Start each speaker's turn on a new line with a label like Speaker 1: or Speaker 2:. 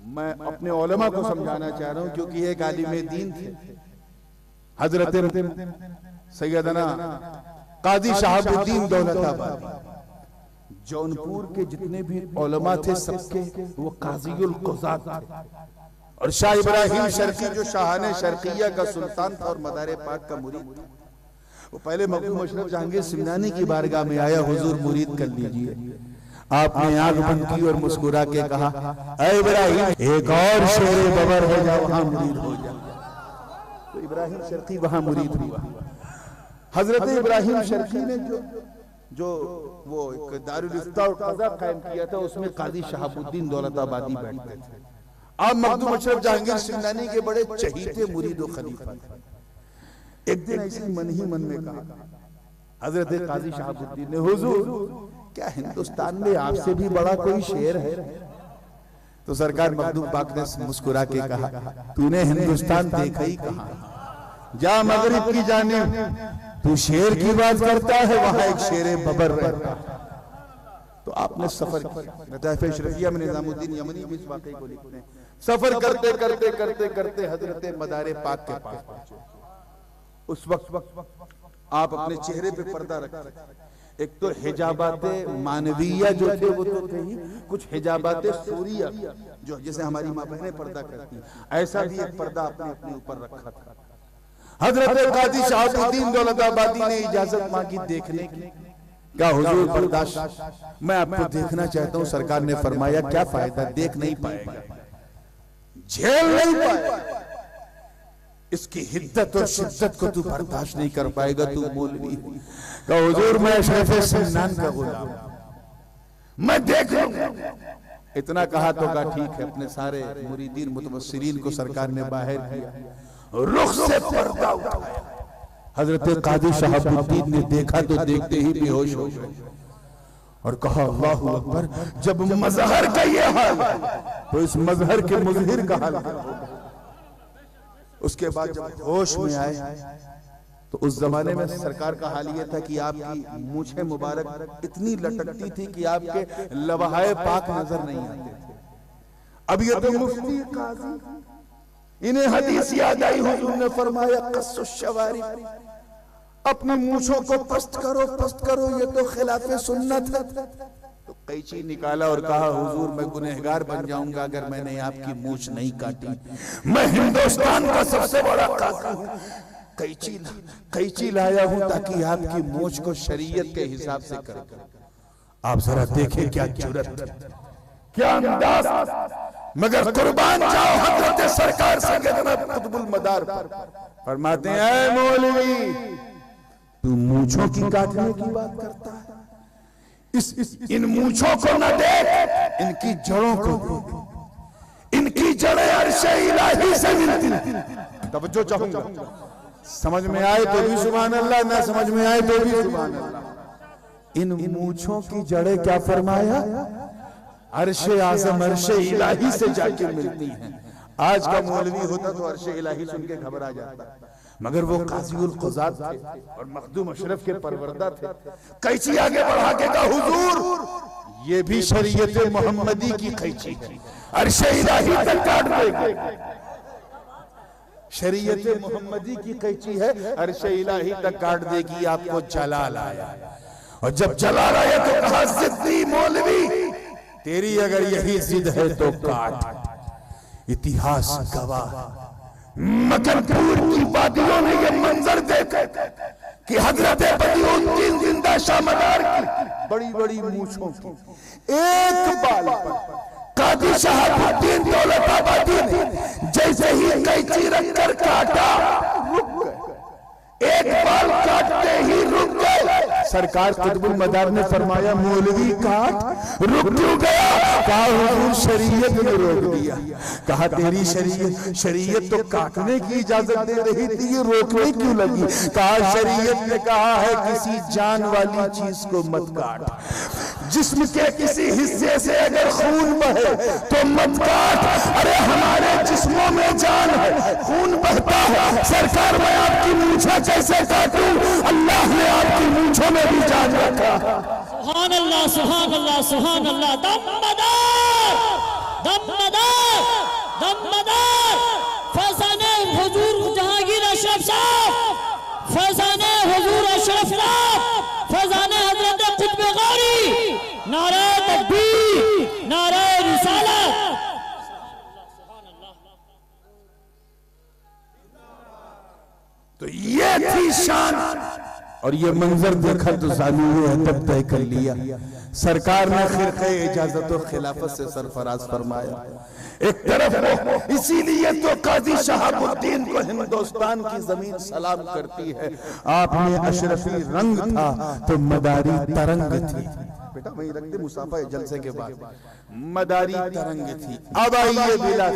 Speaker 1: मैं अपने उलमा को समझाना चाह रहा हूं, क्योंकि एक आलिम दीन थे हजरत सैयदना काजी शहाबुद्दीन दौलताबादी। जौनपुर के जितने भी उलमा थे सबके वो काजीउल कुज़ात थे। और शाह इब्राहिम शर्की जो शाहाने शर्किया का सुल्तान था और मदारे पाक का मुरीद था, वो पहले मखदूम अशरफ जहांगीर सिमनानी की बारगाह में आया, हुजूर मुरीद कर लीजिए। आपने आंख बंद की और मुस्कुरा के कहा, ऐ इब्राहिम एक और शेर बबर हो जा, वहां मुरीद हो जा। तो इब्राहिम शर्की वहां मुरीद हुआ। हजरत इब्राहिम शर्की ने जो वो एक दारुल इफ्ता और क़ज़ा कायम किया था, उसमें काजी शहाबुद्दीन दौलताबादी बैठते थे। आप मखदूम अशरफ जहांगीर सिमनानी के बड़े चहीते मुरीद और खलीफा थे। एक दिन ऐसे मन ही मन में कहा हजरत काजी शहाबुद्दीन ने, हुजूर क्या हिंदुस्तान में आपसे भी बड़ा कोई शेर है? तो सरकार मखदूम पाक ने मुस्कुरा के कहा, तूने हिंदुस्तान देखा ही कहां? जा मगरिब की जानिब, तू शेर की बात करता है, वहां एक शेर बबर रहता। तो आपने सफर लताइफ अशरफिया में निजामुद्दीन यमनी भी इस वाकये को लिखते हैं, सफर करते करते करते करते हजरत मदारे पाक के पास पहुंचे। उस वक्त आप अपने चेहरे पे पर्दा रखते। एक तो हिजाबाते मानवीया जो थे वो तो थे ही, कुछ हिजाबाते सूरिया जो जैसे हमारी माँ बहनें पर्दा करती, ऐसा भी एक पर्दा आपने अपने ऊपर रखा था। हजरत काजी शहाबुद्दीन दौलताबादी ने इजाजत मांगी देखने की। क्या हुजूर बर्दाश्त, मैं आपको देखना चाहता हूं। सरकार ने फरमाया, क्या फायदा, देख नहीं पाएगा, झेल नहीं पाएगा, इसकी हिद्दत और शिद्दत को तू बर्दाश्त नहीं कर पाएगा, तू मौलवी है। क्या हुजूर मैं अशरफ सिमनान का गुलाम, मैं देख लूंगा। इतना कहा तो कहा ठीक है। अपने सारे मुरीदीन मुतवस्सिरीन को सरकार ने बाहर किया, रुख से पर्दा उठाया। हजरत काजी शहाबुद्दीन ने देखा तो देखते ही बेहोश हो गए और कहा, अल्लाहु अकबर, जब मजहर का ये हाल तो इस मजहर के मुजहिर का हाल क्या होगा? उसके बाद जब होश में आए तो उस जमाने में सरकार का हाल ये था कि आपकी मूछें मुबारक इतनी लटकती थी कि आपके लवाहे पाक नजर नहीं आते थे। अब ये तो मुफ्ती काजी, इन्हें हदीस याद आई, हुजूर ने फरमाया, कस्सुश शवारी, अपनी मूछों को पस्त करो, ये तो खिलाफे सुन्नत है। तो कैंची निकाला और कहा, हुजूर मैं गुनहगार बन जाऊंगा अगर मैंने आपकी मूछ नहीं काटी। मैं हिंदुस्तान का सबसे बड़ा काजी हूं, कैंची लाया हूं ताकि आपकी मूछ को शरीयत के हिसाब से कर। आप जरा देखें क्या जुर्रत, क्या अंदाज। मगर कुर्बान जाओ हजरत सरकार सैयदना कुतुबुल मदार पर। फरमाते हैं, ऐ मौलवी, तू मूछों की काटने की बात करता है, इन मूछों को न देख, इनकी जड़ों को देख। इनकी जड़ें अर्शे इलाही से मिलती। तवज्जो चाहूंगा, समझ में आए तो भी सुभान अल्लाह, ना समझ में आए तो भी सुभान अल्लाह। इन मूछों की जड़ें क्या फरमाया? अर्शे आज़म अर्शे इलाही से जाके मिलती हैं। आज का मौलवी होता तो अर्शे इलाही सुन के घबरा जाता, मगर वो काज़ीउल क़ुज़ात थे और मखदूम अशरफ के परवरदा थे। कैंची आगे बढ़ा के कहा, हुजूर ये भी शरीयत मोहम्मदी की कैंची है, अर्शे इलाही तक काट देगी। शरीयत मोहम्मदी की कैंची है, अर्शे इलाही तक काट देगी। आपको जलाल आया, और जब जलाल आया तो कहा, जिद्दी मौलवी, तेरी अगर यही जिद है तो काट। इतिहास गवाह, मकनपुर की वादियों ने यह मंजर देखा कि हजरत बदिउद्दीन जिंदा शाह मदार की बड़ी बड़ी मूछों की एक बाल पर काजी शहाबुद्दीन दौलताबादी ने जैसे ही कैंची रखकर काटा, रुक गए। एक बाल काटते ही रुक गए। सरकार कुतुबुल मदार ने फरमाया, मौलवी काट, रुक क्यों गया? कहा, हुजूर शरीयत ने रोक दिया। कहा, तेरी शरीयत तो काटने की इजाजत दे रही थी, ये रोकने क्यों लगी? कहा, शरीयत ने कहा है किसी जान वाली चीज को मत काट। जिस्म के किसी हिस्से से अगर खून बहे तो मत काट। अरे हमारे जिस्मों में जान है, खून बहता है। सरकार मैं आपकी मूछें कैसे काटूं? अल्लाह ने आपकी मूछों में भी जान रखा।
Speaker 2: सुभान अल्लाह, सुभान अल्लाह, सुभान अल्लाह। दम मदार, दम मदार। दमदार फैजाने हुजूर जहांगीर अशरफ साहब, फैजाने हुजूर अशरफ साहब, फैजाने हजरत कुतुब गौरी, नारे तकबीर, नारे रिसालत।
Speaker 1: तो ये थी शान, और ये मंजर देखा तो सामने अदब तय कर लिया। सरकार ने खिरक़े इजाजत और खिलाफत से सरफराज फरमाया। एक तरफ इसीलिए तो काजी शहाबुद्दीन को हिंदुस्तान की जमीन सलाम करती है। आप में अशरफी रंग था तो मदारी तरंग थी। बेटा वही रख दे मुसाफा जलसे के बाद, मदारी तरंग थी। अब आइए बिला